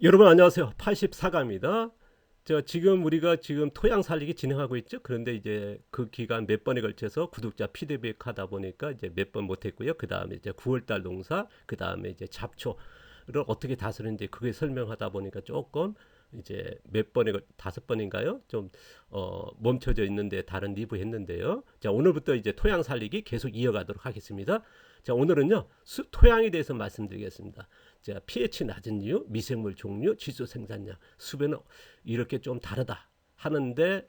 여러분 안녕하세요. 84강입니다. 지금 우리가 지금 토양 살리기 진행하고 있죠. 그런데 이제 그 기간 몇 번에 걸쳐서 구독자 피드백 하다 보니까 이제 몇 번 못했고요. 그 다음에 이제 9월달 농사, 그 다음에 이제 잡초를 어떻게 다스리는지 그게 설명하다 보니까 조금 이제 몇 번에 5번인가요? 좀 멈춰져 있는데 다른 리뷰 했는데요. 자, 오늘부터 이제 토양 살리기 계속 이어가도록 하겠습니다. 자, 오늘은요 숲 토양에 대해서 말씀드리겠습니다. 자, pH 낮은 이유, 미생물 종류, 지수 생산량. 숲에는 이렇게 좀 다르다 하는데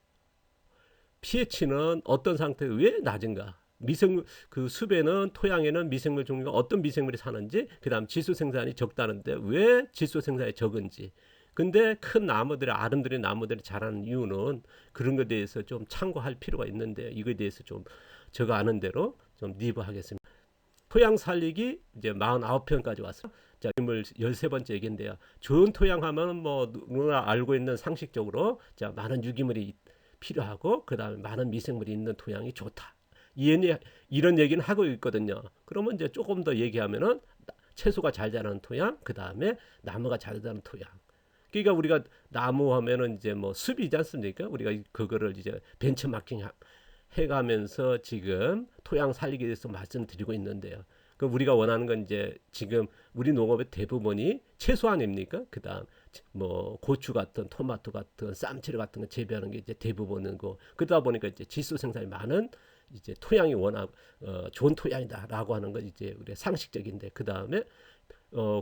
pH는 어떤 상태에 왜 낮은가? 미생물 그 숲에는 토양에는 미생물 종류가 어떤 미생물이 사는지, 그다음 지수 생산이 적다는데 왜 지수 생산이 적은지. 근데 큰 나무들이 아름드린 나무들이 자라는 이유는 그런 것에 대해서 좀 참고할 필요가 있는데 이거에 대해서 좀 제가 아는 대로 좀 리뷰하겠습니다. 토양 살리기 이제 49편까지 왔어요. 자, 오늘 13번째 얘기인데요. 좋은 토양 하면 뭐 누구나 알고 있는 상식적으로 자, 많은 유기물이 필요하고 그다음에 많은 미생물이 있는 토양이 좋다. 이런 얘기는 하고 있거든요. 그러면 이제 조금 더 얘기하면은 채소가 잘 자라는 토양, 그다음에 나무가 잘 자라는 토양. 그러니까 우리가 나무 하면은 이제 뭐 숲이지 않습니까? 우리가 그거를 이제 벤처마킹 해가면서 지금 토양 살리기에 대해서 말씀드리고 있는데요. 그 우리가 원하는 건 이제 지금 우리 농업의 대부분이 채소 아닙니까? 그다음 뭐 고추 같은 토마토 같은 쌈채류 같은 거 재배하는 게 이제 대부분인 거. 그러다 보니까 이제 지수 생산이 많은 이제 토양이 워낙 좋은 토양이다라고 하는 건 이제 우리 상식적인데, 그 다음에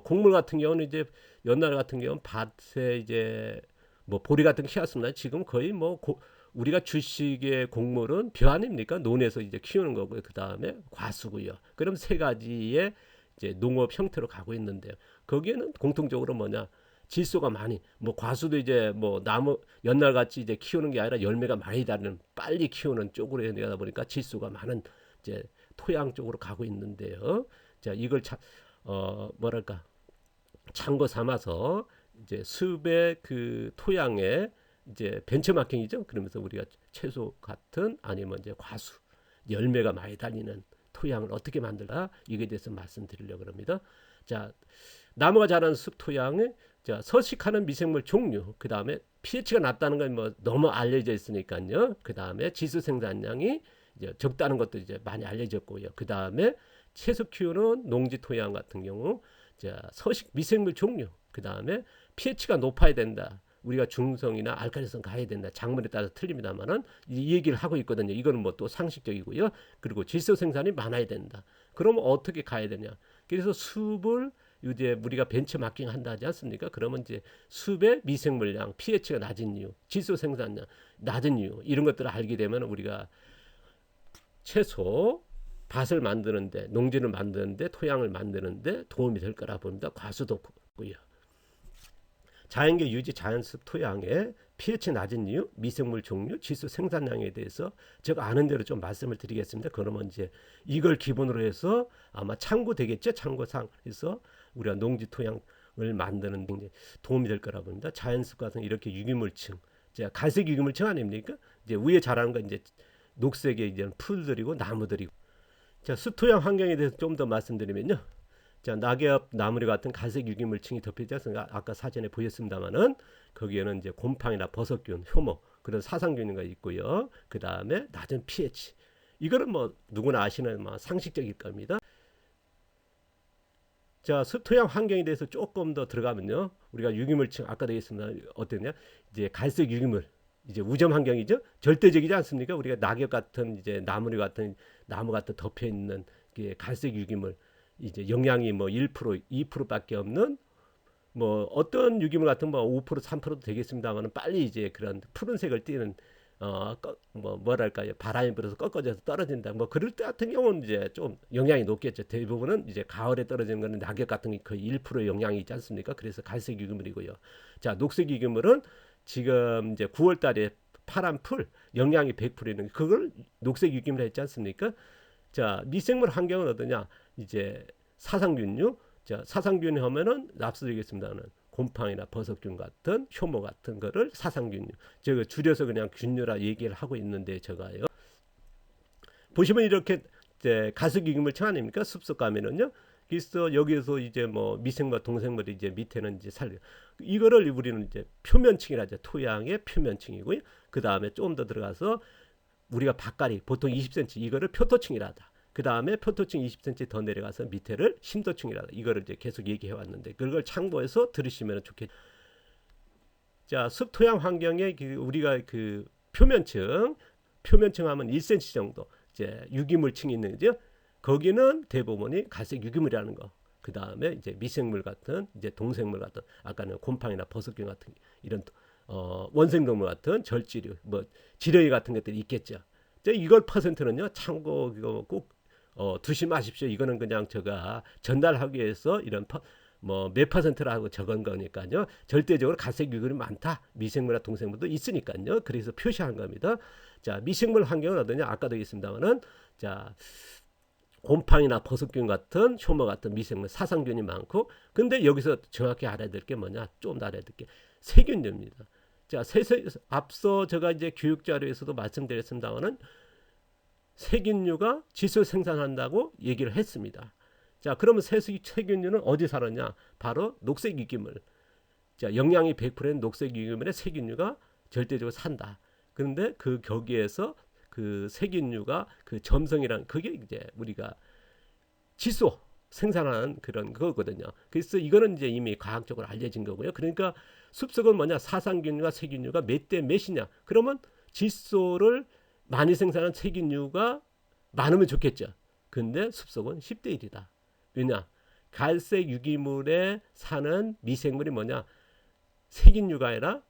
곡물 같은 경우는 이제 옛날 같은 경우는 밭에 이제 뭐 보리 같은 거 키웠습니다. 지금 거의 뭐 우리가 주식의 곡물은 벼 아닙니까? 논에서 이제 키우는 거고요. 그 다음에 과수고요. 그럼 세 가지의 이제 농업 형태로 가고 있는데요. 거기에는 공통적으로 뭐냐? 질소가 많이, 뭐 과수도 이제 뭐 나무 옛날 같이 이제 키우는 게 아니라 열매가 많이 달는 빨리 키우는 쪽으로 해야 보니까 질소가 많은 이제 토양 쪽으로 가고 있는데요. 자, 이걸 뭐랄까 참고 삼아서 이제 숲의 그 토양에 이제 벤처마킹이죠. 그러면서 우리가 채소 같은 아니면 이제 과수 열매가 많이 달리는 토양을 어떻게 만들까 이게 대해서 말씀드리려고 합니다. 자, 나무가 자라는 숲 토양에 자, 서식하는 미생물 종류, 그 다음에 pH가 낮다는 건 뭐 너무 알려져 있으니까요. 그 다음에 지수 생산량이 이제 적다는 것도 이제 많이 알려졌고요. 그 다음에 채소 키우는 농지 토양 같은 경우 자, 서식 미생물 종류, 그 다음에 pH가 높아야 된다. 우리가 중성이나 알칼리성 가야 된다. 작물에 따라서 틀립니다만은 이 얘기를 하고 있거든요. 이거는 뭐 또 상식적이고요. 그리고 질소 생산이 많아야 된다. 그러면 어떻게 가야 되냐? 그래서 숲을 이제 우리가 벤처마킹 한다 하지 않습니까? 그러면 이제 숲의 미생물량, pH가 낮은 이유, 질소 생산량 낮은 이유 이런 것들을 알게 되면 우리가 채소 밭을 만드는데, 농지를 만드는데, 토양을 만드는데 도움이 될 거라 봅니다. 과수도 고요. 자연계 유지 자연습 토양의 pH 낮은 이유, 미생물 종류, 지수 생산량에 대해서 제가 아는 대로 좀 말씀을 드리겠습니다. 그러면 이제 이걸 기본으로 해서 아마 참고되겠죠. 참고상에서 우리가 농지 토양을 만드는 데 도움이 될 거라 봅니다. 자연습 같은 이렇게 유기물층, 갈색 유기물층 아닙니까? 이제 위에 자라는 건 이제 녹색의 이제 풀들이고 나무들이고. 자, 숲토양 환경에 대해서 좀 더 말씀드리면요. 자, 낙엽, 나무리 같은 갈색 유기물층이 덮여져 있으니까 아까 사진에 보였습니다만은 거기에는 이제 곰팡이나 버섯균, 효모 그런 사상균이 있고요. 그 다음에 낮은 pH. 이거는 뭐 누구나 아시는 뭐 상식적일 겁니다. 자, 숲토양 환경에 대해서 조금 더 들어가면요. 우리가 유기물층 아까 되겠습니다. 어땠냐? 이제 갈색 유기물. 이제 우점 환경이죠. 절대적이지 않습니까? 우리가 낙엽 같은 이제 나무리 같은 나무 같은 덮여 있는 갈색 유기물. 이제 영양이 뭐 1%, 2%밖에 없는 뭐 어떤 유기물 같은 뭐 5%, 3%도 되겠습니다만은 빨리 이제 그런 푸른색을 띠는 뭐 뭐랄까요, 바람이 불어서 꺾어져서 떨어진다. 뭐 그럴 때 같은 경우는 이제 좀 영양이 높겠죠. 대부분은 이제 가을에 떨어지는 거는 낙엽 같은 게 거의 1%의 영양이 있지 않습니까? 그래서 갈색 유기물이고요. 자, 녹색 유기물은 지금 이제 9월 달에 파란 풀 영양이 100%는 그걸 녹색 유기물 했지 않습니까? 자, 미생물 환경은 어떠냐? 이제 사상균류. 자, 사상균 하면은 납수되겠습니다는 곰팡이나 버섯균 같은 효모 같은 거를 사상균류. 제가 줄여서 그냥 균류라 얘기를 하고 있는데 제가요. 보시면 이렇게 이제 가습기금을 청 아닙니까? 숲속 가면은요. 그래서 여기에서 이제 뭐 미생물, 동생물이 이제 밑에는 이제 이거를 우리는 이제 표면층이라 하죠. 토양의 표면층이고요. 그 다음에 좀 더 들어가서 우리가 밭갈이 보통 20cm 이거를 표토층이라 하다. 그 다음에 표토층 20cm 더 내려가서 밑에를 심도층이라 하다. 이거를 이제 계속 얘기해 왔는데 그걸 참고해서 들으시면 좋겠죠. 자, 습토양 환경에 우리가 그 표면층 하면 1cm 정도 이제 유기물층이 있는 거죠. 거기는 대부분이 갈색 유기물이라는 거. 그 다음에 이제 미생물 같은 이제 동생물 같은 아까는 곰팡이나 버섯균 같은 이런 원생동물 같은 절지류 뭐 지렁이 같은 것들이 있겠죠. 이걸 퍼센트는요 참고 이거 꼭 두시 마십시오. 이거는 그냥 제가 전달하기 위해서 이런 뭐 몇 퍼센트라고 적은 거니까요. 절대적으로 갈색 유기물이 많다. 미생물이나 동생물도 있으니까요. 그래서 표시한 겁니다. 자, 미생물 환경은 어떠냐? 아까도 있습니다만은 자, 곰팡이나 버섯균 같은 효모 같은 미생물 사상균이 많고 근데 여기서 정확히 알아야 될 게 뭐냐? 좀 더 알아야 될 게 세균류입니다. 자, 앞서 제가 이제 교육 자료에서도 말씀드렸습니다만은 세균류가 질소 생산한다고 얘기를 했습니다. 자, 그러면 세균류는 어디 살았냐? 바로 녹색 유기물. 자, 영양이 100%인 녹색 유기물의 세균류가 절대적으로 산다. 그런데 그 거기에서 그 세균류가 그 점성이란 그게 이제 우리가 질소 생산하는 그런 거거든요. 그래서 이거는 이제 이미 과학적으로 알려진 거고요. 그러니까 숲속은 뭐냐? 사상균류와 세균류가 몇 대 몇이냐? 그러면 질소를 많이 생산하는 세균류가 많으면 좋겠죠. 근데 숲속은 10대 1이다. 왜냐? 갈색 유기물에 사는 미생물이 뭐냐? 세균류가 아니라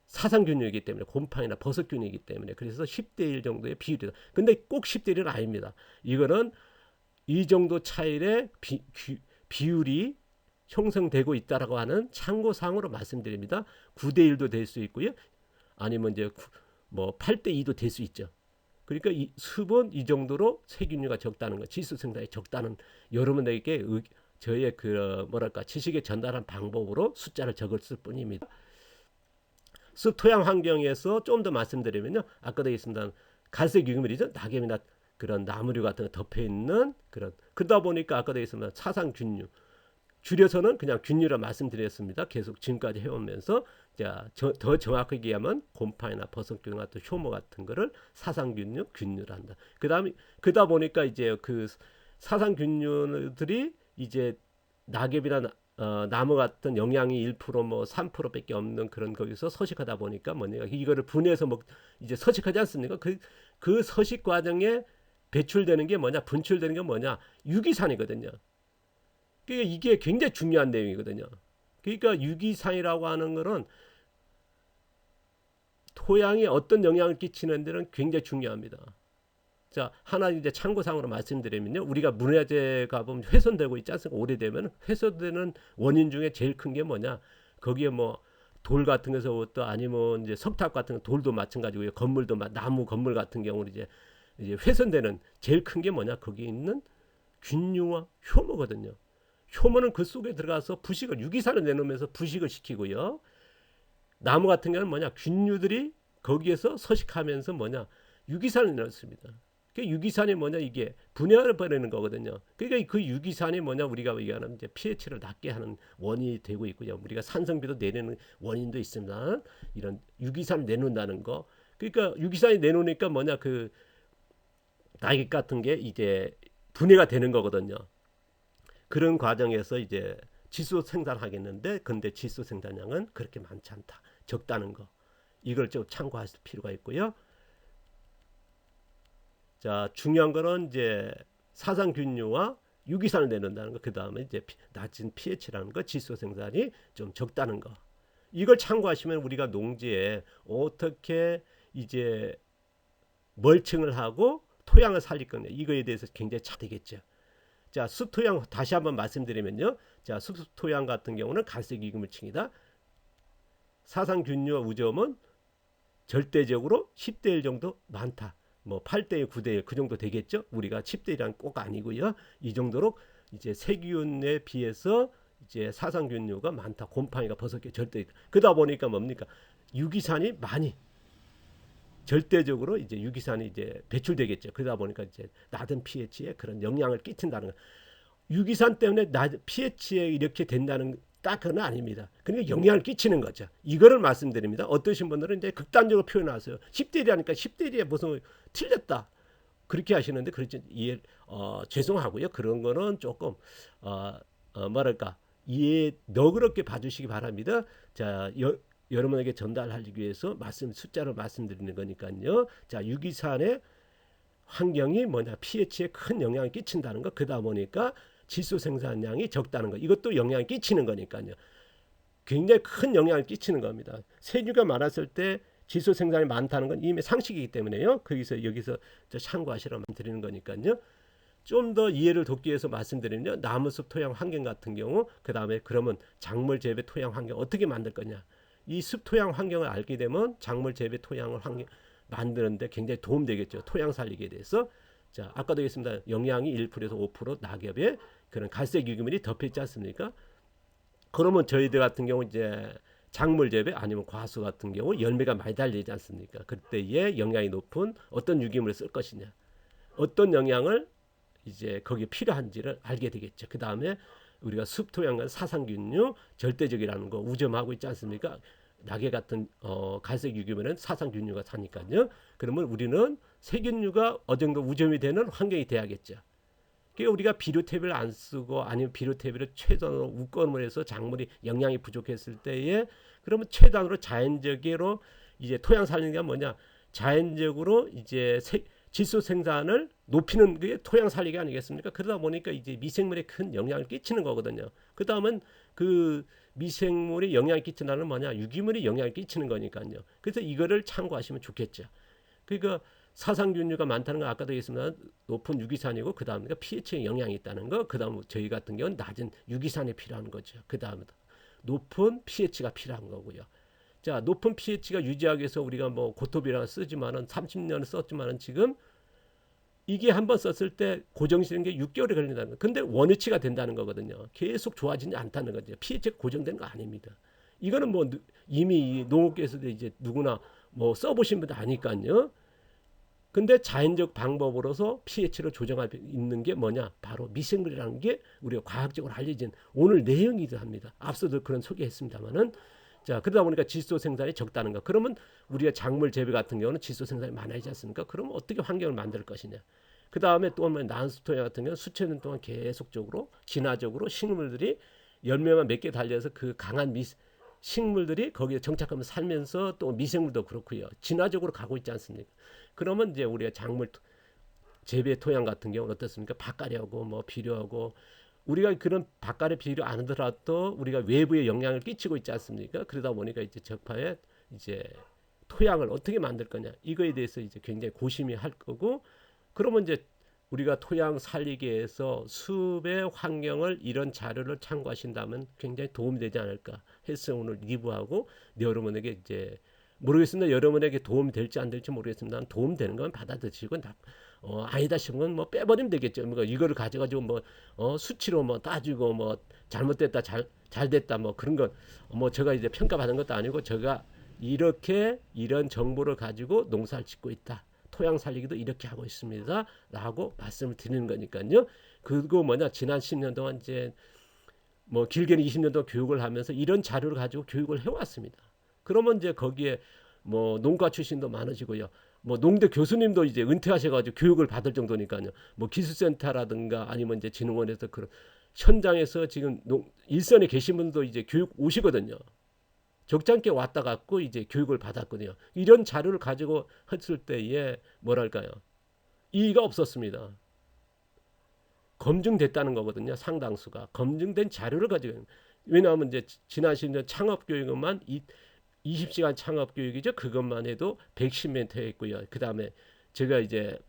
사상균류이기 때문에 곰팡이나 버섯균이기 때문에 그래서 10대 1 정도의 비율이다. 근데 꼭 10대 1은 아닙니다. 이거는 이 정도 차이의 비율이 형성되고 있다라고 하는 참고사항으로 말씀드립니다. 9대 1도 될 수 있고요. 아니면 이제 뭐 8대 2도 될 수 있죠. 그러니까 이 숲은 이 정도로 세균류가 적다는 거, 질소 생산이 적다는 여러분에게 저의 그 뭐랄까 지식에 전달한 방법으로 숫자를 적었을 뿐입니다. 숲 토양 환경에서 좀 더 말씀드리면요. 아까도 있습니다. 갈색 유기물이죠. 낙엽이나 그런 나무류 같은 거 덮여 있는 그런 그러다 보니까 아까도 있습니다. 사상균류. 줄여서는 그냥 균류라 말씀드렸습니다. 계속 지금까지 해오면서 자, 더 정확하게 얘기하면 곰팡이나 버섯균 같은 효모 같은 거를 사상균류, 균류를 한다. 그러다 보니까 이제 그 사상균류들이 이제 낙엽이나 나무 같은 영양이 1%뭐 3%밖에 없는 그런 거기서 서식하다 보니까 뭐냐 이거를 분해해서 이제 서식하지 않습니까? 그 서식 과정에 배출되는 게 뭐냐 분출되는 게 뭐냐 유기산이거든요. 그러니까 이게 굉장히 중요한 내용이거든요. 그러니까 유기산이라고 하는 거는 토양에 어떤 영향을 끼치는 데는 굉장히 중요합니다. 자, 하나 이제 참고사항으로 말씀드리면요. 우리가 문화재가 보면 훼손되고 있지 않습니까? 오래되면 훼손되는 원인 중에 제일 큰 게 뭐냐? 거기에 뭐 돌 같은 것부터 아니면 이제 석탑 같은 돌도 마찬가지고요. 건물도 나무 건물 같은 경우는 이제 훼손되는 제일 큰 게 뭐냐? 거기에 있는 균류와 효모거든요. 효모는 그 속에 들어가서 부식을 유기산을 내놓으면서 부식을 시키고요. 나무 같은 경우는 뭐냐? 균류들이 거기에서 서식하면서 뭐냐? 유기산을 내놓습니다. 유기산이 뭐냐 이게 분해를 버리는 거거든요. 그러니까 그 유기산이 뭐냐 우리가 얘기하는 이제 pH를 낮게 하는 원인이 되고 있고요. 우리가 산성비도 내리는 원인도 있습니다. 이런 유기산을 내놓는다는 거. 그러니까 유기산이 내놓으니까 뭐냐 그 낙엽 같은 게 이제 분해가 되는 거거든요. 그런 과정에서 이제 질소 생산하겠는데 근데 질소 생산량은 그렇게 많지 않다. 적다는 거. 이걸 좀 참고하실 필요가 있고요. 자, 중요한 거는 이제 사상균류와 유기산을 내놓는다는 거. 그 다음에 이제 낮은 pH라는 거, 질소 생산이 좀 적다는 거. 이걸 참고하시면 우리가 농지에 어떻게 이제 멀칭을 하고 토양을 살릴 거냐. 이거에 대해서 굉장히 잘 되겠죠. 자, 숲토양 다시 한번 말씀드리면요. 자, 숲토양 같은 경우는 갈색 유기물층이다. 사상균류와 우점은 절대적으로 10대 1 정도 많다. 뭐 8대 1, 9대 1 그 정도 되겠죠. 우리가 10대 1은 꼭 아니고요. 이 정도로 이제 세균에 비해서 이제 사상균류가 많다. 곰팡이가 버섯게 절대 그러다 보니까 뭡니까? 유기산이 많이 절대적으로 이제 유기산이 이제 배출되겠죠. 그러다 보니까 이제 낮은 pH에 그런 영향을 끼친다는 거. 유기산 때문에 pH에 이렇게 된다는 딱 그건 아닙니다. 그러니까 영향을 끼치는 거죠. 이거를 말씀드립니다. 어떠신 분들은 이제 극단적으로 표현하세요. 10대 1이 하니까 10대 1이 무슨 틀렸다. 그렇게 하시는데 그렇지 이해 죄송하고요. 그런 거는 조금 뭐랄까 이해 너그럽게 봐주시기 바랍니다. 자, 여러분에게 전달하기 위해서 숫자로 말씀드리는 거니까요. 자, 유기산의 환경이 뭐냐 pH에 큰 영향을 끼친다는 거. 그러다 보니까 질소 생산량이 적다는 거. 이것도 영향을 끼치는 거니까요. 굉장히 큰 영향을 끼치는 겁니다. 세균가 많았을 때 질소 생산이 많다는 건 이미 상식이기 때문에요. 여기서 참고하시라고 드리는 거니까요. 좀 더 이해를 돕기 위해서 말씀드리면 나무숲 토양 환경 같은 경우 그 다음에 그러면 작물 재배 토양 환경 어떻게 만들 거냐. 이 숲 토양 환경을 알게 되면 작물 재배 토양을 만드는데 굉장히 도움되겠죠. 토양 살리기에 대해서. 자, 아까도 했습니다. 영양이 1%에서 5% 낙엽에 그런 갈색 유기물이 덮여있지 않습니까? 그러면 저희들 같은 경우 이제 작물 재배 아니면 과수 같은 경우 열매가 많이 달리지 않습니까? 그때에 영양이 높은 어떤 유기물을 쓸 것이냐. 어떤 영양을 이제 거기에 필요한지를 알게 되겠죠. 그 다음에 우리가 숲 토양과 사상균류 절대적이라는 거 우점하고 있지 않습니까? 낙엽 같은 갈색 유기물은 사상균류가 사니까요. 그러면 우리는 세균류가 어느 정도 우점이 되는 환경이 돼야겠죠. 그러니까 우리가 비료태비를 안 쓰고 아니면 비료태비를 최선으로 우건을 해서 작물이 영양이 부족했을 때에 그러면 최단으로 자연적으로 이제 토양 살리는 게 뭐냐? 자연적으로 이제 질소 생산을 높이는 게 토양 살리기 아니겠습니까? 그러다 보니까 이제 미생물에 큰 영향을 끼치는 거거든요. 그 다음은 그 미생물이 영향을 끼치는 뭐냐? 유기물이 영향을 끼치는 거니까요. 그래서 이거를 참고하시면 좋겠죠. 그러니까 사상균류가 많다는 건 아까도 얘기했습니다. 높은 유기산이고 그 다음에 pH에 영향이 있다는 거. 그 다음 저희 같은 경우는 낮은 유기산이 필요한 거죠. 그 다음에 높은 pH가 필요한 거고요. 자, 높은 pH가 유지하기 위해서 우리가 뭐 고토비랑 쓰지만은 30년을 썼지만은 지금 이게 한번 썼을 때 고정시키는 게 6개월이 걸린다는 거. 근데 원위치가 된다는 거거든요. 계속 좋아지지 않다는 거죠. pH가 고정된 거 아닙니다. 이거는 뭐 이미 농업계에서도 이제 누구나 뭐 써보신 분들 아니까요. 근데 자연적 방법으로서 pH를 조정할 수 있는 게 뭐냐? 바로 미생물이라는 게 우리가 과학적으로 알려진 오늘 내용이기도 합니다. 앞서도 그런 소개했습니다만은 자, 그러다 보니까 질소 생산이 적다는 거. 그러면 우리가 작물 재배 같은 경우는 질소 생산이 많아지지 않습니까? 그러면 어떻게 환경을 만들 것이냐? 그 다음에 또 난수토양 같은 경우는 수천 년 동안 계속적으로 진화적으로 식물들이 열매만 몇 개 달려서 그 강한 식물들이 거기에 정착하면서 살면서 또 미생물도 그렇고요. 진화적으로 가고 있지 않습니까? 그러면 이제 우리가 작물 재배 토양 같은 경우는 어떻습니까? 밭가리하고 뭐 비료하고 우리가 그런 밭가리 비료 안 하더라도 우리가 외부에 영향을 끼치고 있지 않습니까? 그러다 보니까 이제 적파에 이제 토양을 어떻게 만들 거냐 이거에 대해서 이제 굉장히 고심이 할 거고 그러면 이제 우리가 토양 살리기 위해서 숲의 환경을 이런 자료를 참고하신다면 굉장히 도움이 되지 않을까 해서 오늘 리뷰하고 여러분에게 이제 모르겠습니다. 여러분에게 도움이 될지 안 될지 모르겠습니다. 도움되는 건 받아들이시고 아니다 싶으면 뭐 빼버리면 되겠죠. 뭐 이거를 가져가지고 뭐 수치로 뭐 따지고 뭐 잘못됐다 잘 됐다 뭐 그런 건 뭐 제가 이제 평가받은 것도 아니고 제가 이렇게 이런 정보를 가지고 농사를 짓고 있다. 토양 살리기도 이렇게 하고 있습니다. 라고 말씀을 드리는 거니까요. 그거 뭐냐 지난 10년 동안 이제 뭐 길게는 20년 동안 교육을 하면서 이런 자료를 가지고 교육을 해왔습니다. 그러면 이제 거기에 뭐 농가 출신도 많아지고요. 뭐 농대 교수님도 이제 은퇴하셔가지고 교육을 받을 정도니까요. 뭐 기술센터라든가 아니면 이제 진흥원에서 그런 현장에서 지금 일선에 계신 분도 이제 교육 오시거든요. 적잖게 왔다 갔고 이제 교육을 받았거든요. 이런 자료를 가지고 했을 때에 뭐랄까요? 이의가 없었습니다. 검증됐다는 거거든요. 상당수가 검증된 자료를 가지고 왜냐하면 이제 지난 10년 창업 교육만 20시간 창업 교육이죠. 그것만 해도 110멘트 했고요. 그 다음에 제가 이제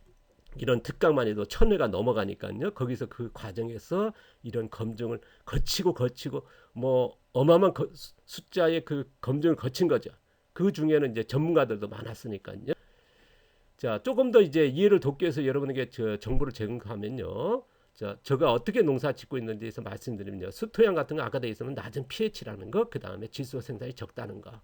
이런 특강만 해도 1000회가 넘어가니까요. 거기서 그 과정에서 이런 검증을 거치고 뭐 어마어마한 숫자의 그 검증을 거친 거죠. 그 중에는 이제 전문가들도 많았으니까요. 자, 조금 더 이제 이해를 돕기 위해서 여러분에게 정보를 제공하면요. 자, 제가 어떻게 농사 짓고 있는지에서 말씀드리면요. 수토양 같은 거 아까도 있으면 낮은 pH라는 거, 그 다음에 질소 생산이 적다는 거.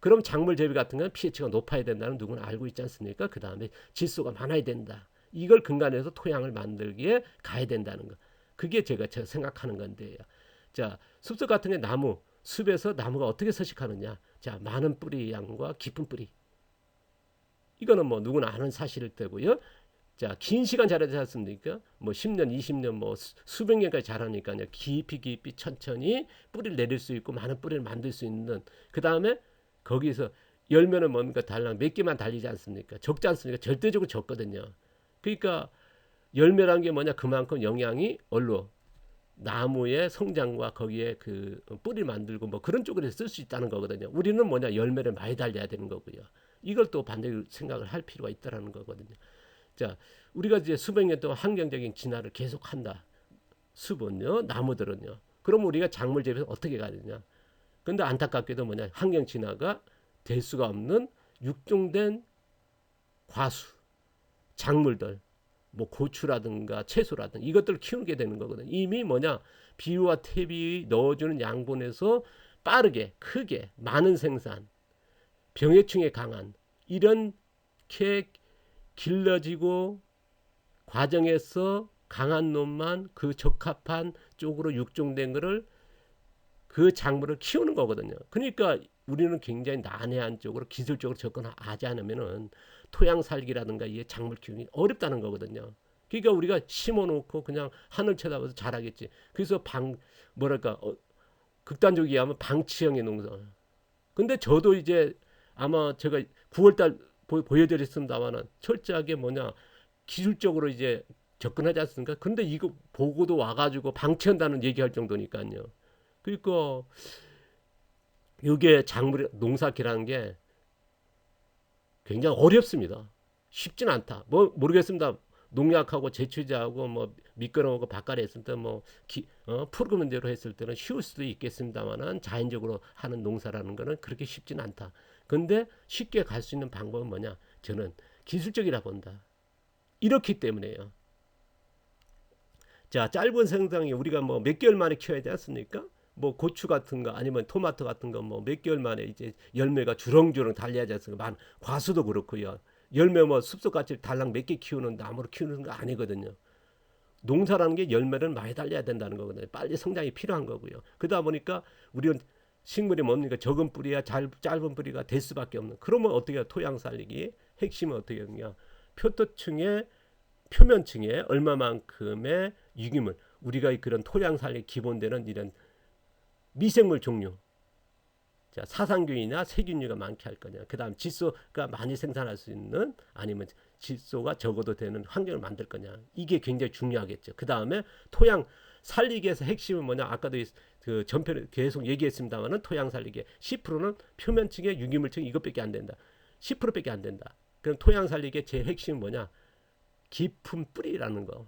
그럼 작물 재배 같은 건 pH가 높아야 된다는 누구나 알고 있지 않습니까? 그 다음에 질소가 많아야 된다. 이걸 근간해서 토양을 만들기에 가야 된다는 거. 그게 제가 생각하는 건데요. 자, 숲속 같은 게 나무, 숲에서 나무가 어떻게 서식하느냐. 자, 많은 뿌리 양과 깊은 뿌리. 이거는 뭐 누구나 아는 사실일 테고요. 자, 긴 시간 자라지 않습니까? 뭐 10년, 20년, 뭐 수백 년까지 자라니까요. 깊이 천천히 뿌리를 내릴 수 있고 많은 뿌리를 만들 수 있는. 그 다음에 거기서 열매는 뭔가 달랑 몇 개만 달리지 않습니까? 적지 않습니까? 절대적으로 적거든요. 그러니까 열매란 게 뭐냐? 그만큼 영양이 얼로 나무의 성장과 거기에 그 뿌리 만들고 뭐 그런 쪽으로 쓸 수 있다는 거거든요. 우리는 뭐냐? 열매를 많이 달려야 되는 거고요. 이걸 또 반대로 생각을 할 필요가 있다는 거거든요. 자, 우리가 이제 수백 년 동안 환경적인 진화를 계속한다. 숲은요, 나무들은요. 그럼 우리가 작물 재배에서 어떻게 가야 되냐? 근데 안타깝게도 뭐냐? 환경 진화가 될 수가 없는 육종된 과수, 작물들, 뭐 고추라든가 채소라든가 이것들을 키우게 되는 거거든요. 이미 뭐냐? 비료와 퇴비 넣어주는 양분에서 빠르게, 크게, 많은 생산, 병해충에 강한 이렇게 길러지고 과정에서 강한 놈만 그 적합한 쪽으로 육종된 거를 그 작물을 키우는 거거든요. 그러니까 우리는 굉장히 난해한 쪽으로 기술적으로 접근하지 않으면은 토양 살기라든가 이 작물 키우기 어렵다는 거거든요. 그러니까 우리가 심어놓고 그냥 하늘 쳐다봐서 자라겠지. 그래서 뭐랄까 극단적이게 하면 방치형의 농사. 근데 저도 이제 아마 제가 9월달 보여드렸습니다만은 철저하게 뭐냐 기술적으로 이제 접근하지 않습니까? 근데 이거 보고도 와가지고 방치한다는 얘기할 정도니까요. 그러니까 이게 작물 농사기라는 게 굉장히 어렵습니다. 쉽진 않다. 뭐 모르겠습니다. 농약하고 제초제하고 뭐 미끄러우고 바깥에 했을 때 뭐 프로그램 대로 했을 때는 쉬울 수도 있겠습니다만은 자연적으로 하는 농사라는 거는 그렇게 쉽진 않다. 근데 쉽게 갈 수 있는 방법은 뭐냐? 저는 기술적이라 본다. 이렇기 때문에요. 자, 짧은 생장이 우리가 뭐 몇 개월 만에 키워야 되지 않습니까? 뭐 고추 같은 거 아니면 토마토 같은 거 뭐 몇 개월 만에 이제 열매가 주렁주렁 달려야지 않습니까? 과수도 그렇고요. 열매 뭐 숲속같이 달랑 몇 개 키우는 나무로 키우는 거 아니거든요. 농사라는 게 열매를 많이 달려야 된다는 거거든요. 빨리 성장이 필요한 거고요. 그러다 보니까 우리는 식물이 뭡니까? 적은 뿌리야 짧은 뿌리가 될 수밖에 없는. 그러면 어떻게 해요? 토양 살리기 핵심은 어떻게 하냐? 표토층의 표면층에 얼마만큼의 유기물 우리가 그런 토양 살리 기본되는 이런 미생물 종류 자, 사상균이나 세균류가 많게 할 거냐. 그 다음 질소가 많이 생산할 수 있는 아니면 질소가 적어도 되는 환경을 만들 거냐. 이게 굉장히 중요하겠죠. 그 다음에 토양 살리기 위해서 핵심은 뭐냐. 아까도 그 전편에 계속 얘기했습니다만은 토양 살리기 10%는 표면층의 유기물층 이것밖에 안 된다. 10%밖에 안 된다. 그럼 토양 살리기의 제 핵심은 뭐냐. 깊은 뿌리라는 거.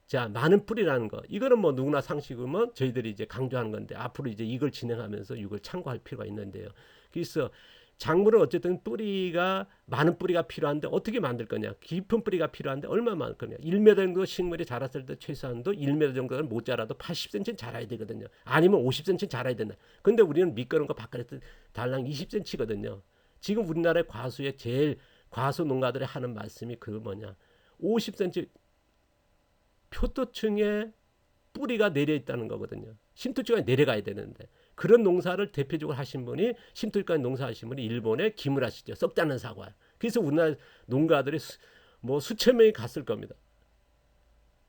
자, 많은 뿌리라는 거. 이거는 뭐 누구나 상식이면 저희들이 이제 강조하는 건데 앞으로 이제 이걸 진행하면서 이걸 참고할 필요가 있는데요. 그래서 작물은 어쨌든 뿌리가 많은 뿌리가 필요한데 어떻게 만들 거냐? 깊은 뿌리가 필요한데 얼마 많을 거냐? 1m 정도 식물이 자랐을 때 최소한도 1m 정도는 못 자라도 80cm는 자라야 되거든요. 아니면 50cm 자라야 된다. 근데 우리는 미끄러운 거 바깥에서 달랑 20cm거든요. 지금 우리나라의 과수의 제일 과수 농가들이 하는 말씀이 그 뭐냐? 50cm 표토층에 뿌리가 내려 있다는 거거든요. 심토치가 내려가야 되는데 그런 농사를 대표적으로 하신 분이 심토치까지 농사하신 분이 일본의 기무라시죠. 썩지 않는 사과. 그래서 우리나라 농가들이 뭐 수천 명이 갔을 겁니다.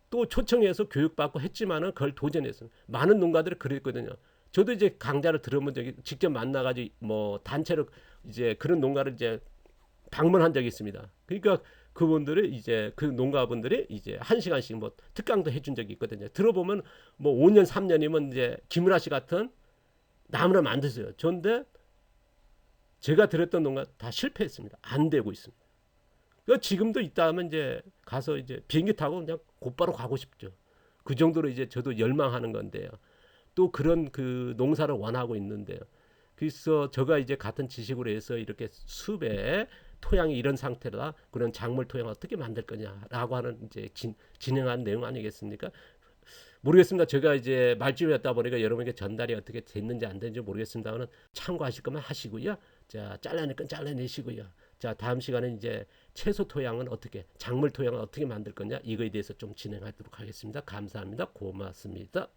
또 초청해서 교육받고 했지만은 그걸 도전했어요. 많은 농가들이 그랬거든요. 저도 이제 강좌를 들어본 적이 직접 만나가지고 뭐 단체로 이제 그런 농가를 이제 방문한 적이 있습니다. 그러니까 그분들이 이제 그 농가분들이 이제 1시간씩 뭐 특강도 해준 적이 있거든요. 들어보면 뭐 5년 3년이면 이제 김우라 씨 같은 나무를 만드세요. 그런데 제가 들었던 농가 다 실패했습니다. 안 되고 있습니다. 그러니까 지금도 있다 하면 이제 가서 이제 비행기 타고 그냥 곧바로 가고 싶죠. 그 정도로 이제 저도 열망하는 건데요. 또 그런 그 농사를 원하고 있는데요. 그래서 제가 이제 같은 지식으로 해서 이렇게 숲에 토양이 이런 상태라 그런 작물 토양을 어떻게 만들 거냐라고 하는 이제 진행한 내용 아니겠습니까? 모르겠습니다. 제가 이제 말주였다 보니까 여러분에게 전달이 어떻게 됐는지 안 됐는지 모르겠습니다만 참고하실 거면 하시고요. 자, 잘라낼 건 잘라내시고요. 자, 다음 시간에 이제 채소 토양은 어떻게, 작물 토양은 어떻게 만들 거냐, 이거에 대해서 좀 진행하도록 하겠습니다. 감사합니다. 고맙습니다.